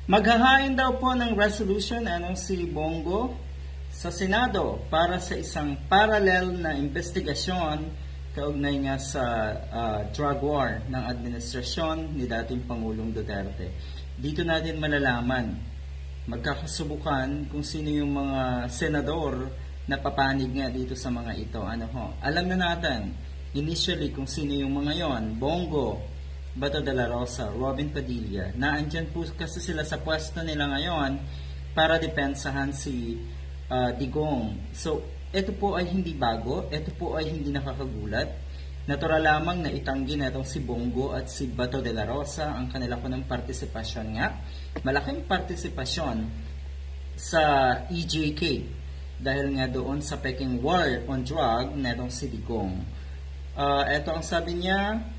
Maghahain daw po ng resolution si Bongo sa Senado para sa isang parallel na investigasyon kaugnay nga sa drug war ng administrasyon ni dating Pangulong Duterte. Dito natin malalaman, magkakasubukan kung sino yung mga senador na papanig nga dito sa mga ito. Alam na natin, initially kung sino yung mga yon: Bongo, Bato de la Rosa, Robin Padilla. Naandyan po kasi sila sa pwesto nila ngayon para depensahan si Digong. So, ito po ay hindi bago, ito po ay hindi nakakagulat. Natural lamang na itanggi na itong si Bongo at si Bato de la Rosa ang kanila po ng partisipasyon nga. Malaking partisipasyon sa EJK dahil nga doon sa Peking War on Drug na itong si Digong. Ito ang sabi niya: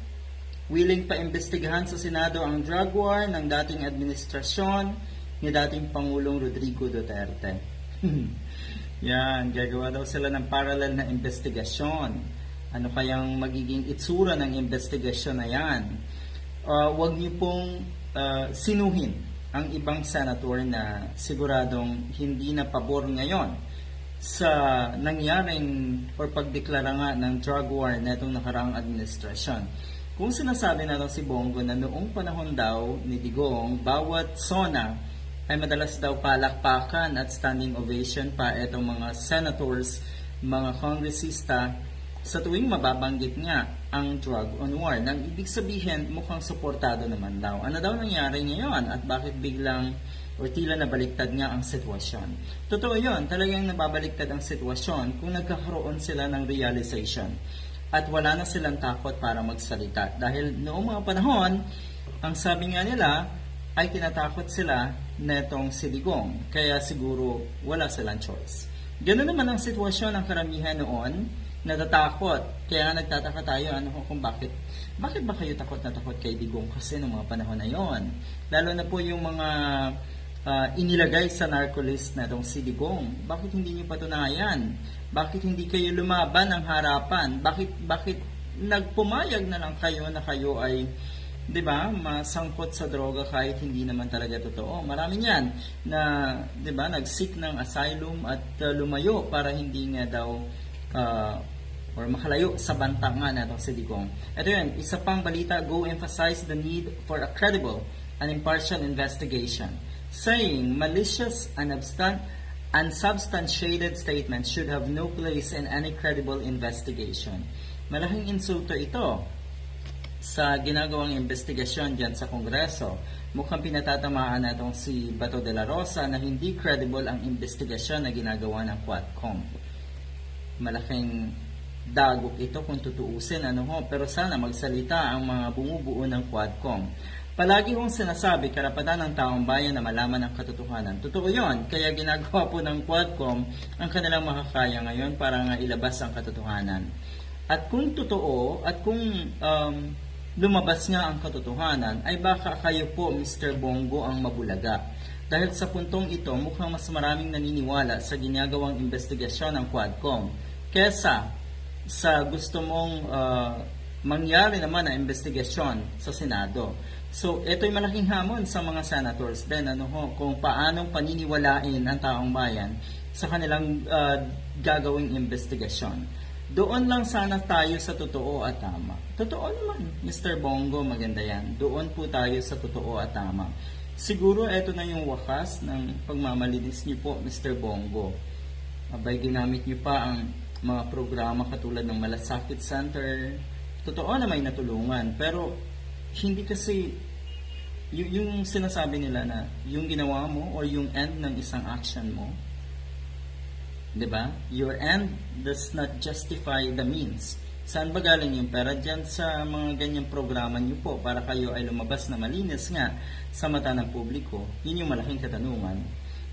willing pa imbestigahan sa Senado ang drug war ng dating administrasyon ni dating Pangulong Rodrigo Duterte. Yan, gagawa daw sila ng parallel na investigasyon. Ano kayang magiging itsura ng investigasyon na yan? Huwag niyo pong sinuhin ang ibang senator na siguradong hindi na pabor ngayon sa nangyaring or pagdeklara nga ng drug war na itong nakaraang administrasyon. Kung sinasabi na si Bongo na noong panahon daw ni Digong, bawat SONA ay madalas daw palakpakan at standing ovation pa itong mga senators, mga kongresista sa tuwing mababanggit nga ang drug on war. Nang ibig sabihin, mukhang suportado naman daw. Ano daw nangyari ngayon at bakit biglang o tila nabaliktad nga ang sitwasyon? Totoo yun, talagang nababaliktad ang sitwasyon kung nagkakaroon sila ng realization at wala na silang takot para magsalita. Dahil noong mga panahon, ang sabi nga nila ay tinatakot sila netong si Digong. Kaya siguro wala silang choice. Ganoon naman ang sitwasyon ng karamihan noon, natatakot. Kaya nagtataka tayo kung bakit ba kayo takot na takot kay Digong kasi noong mga panahon na yon. Lalo na po yung mga inilagay sa narcolist na itong si Digong. Bakit hindi niyo patunayan? Bakit hindi kayo lumaban ng harapan? Bakit nagpumayag na lang kayo na kayo ay, di ba, masangkot sa droga kahit hindi naman talaga totoo? Marami niyan na, di ba, nag-seek ng asylum at lumayo para hindi nga daw or makalayo sa banta nga na itong si Digong. Ito yun, isa pang balita: Go emphasize the need for a credible and impartial investigation, saying malicious and unsubstantiated statements should have no place in any credible investigation. Malaking insulto ito sa ginagawang investigasyon dyan sa Kongreso. Mukhang pinatatamaan na itong si Bato de la Rosa na hindi credible ang investigasyon na ginagawa ng Quadcom. Malaking dagok ito kung tutuusin, pero sana magsalita ang mga bumubuo ng Quadcom. Palagi kong sinasabi, karapatan ng taong bayan na malaman ang katotohanan. Totoo yon, kaya ginagawa po ng Quadcom ang kanilang makakaya ngayon para nga ilabas ang katotohanan. At kung totoo, at kung lumabas nga ang katotohanan, ay baka kayo po, Mr. Bongo, ang mabulaga. Dahil sa puntong ito, mukhang mas maraming naniniwala sa ginagawang investigasyon ng Quadcom kesa sa gusto mong mangyari naman na investigasyon sa Senado. So, ito'y malaking hamon sa mga senators din, kung paanong paniniwalain ang taong bayan sa kanilang gagawing investigasyon. Doon lang sana tayo sa totoo at tama. Totoo naman, Mr. Bongo, maganda yan. Doon po tayo sa totoo at tama. Siguro ito na yung wakas ng pagmamalinis niyo po, Mr. Bongo. Abay, ginamit niyo pa ang mga programa katulad ng Malasakit Center. Totoo na may natulungan, pero hindi kasi yung sinasabi nila na yung ginawa mo or yung end ng isang action mo, diba? Your end does not justify the means. Saan ba galing yung pera? Dyan sa mga ganyang programa nyo po para kayo ay lumabas na malinis nga sa mata ng publiko. Yun yung malaking katanungan.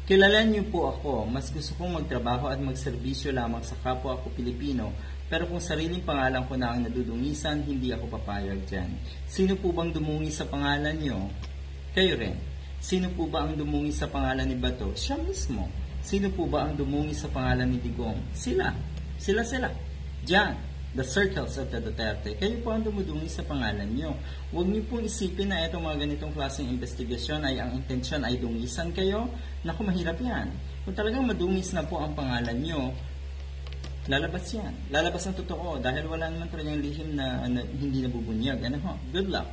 Kilala niyo po ako, mas gusto kong magtrabaho at magserbisyo lamang sa kapwa ko Pilipino, pero kung sariling pangalan ko na ang nadudungisan, hindi ako papayag dyan. Sino po bang dumungi sa pangalan niyo? Kayo rin. Sino po ba ang dumungi sa pangalan ni Bato? Siya mismo. Sino po ba ang dumungi sa pangalan ni Digong? Sila. Sila. Diyan. the circles of the Duterte. Kayo po ang dumudungi sa pangalan nyo. Huwag niyo pong isipin na itong mga ganitong klaseng investigasyon ay ang intensyon ay dungisan kayo. Naku, mahirap yan. Kung talagang madungis na po ang pangalan nyo, lalabas yan. Lalabas ang totoo dahil wala naman talagang lihim na hindi nabubunyag. Ano ho? Good luck.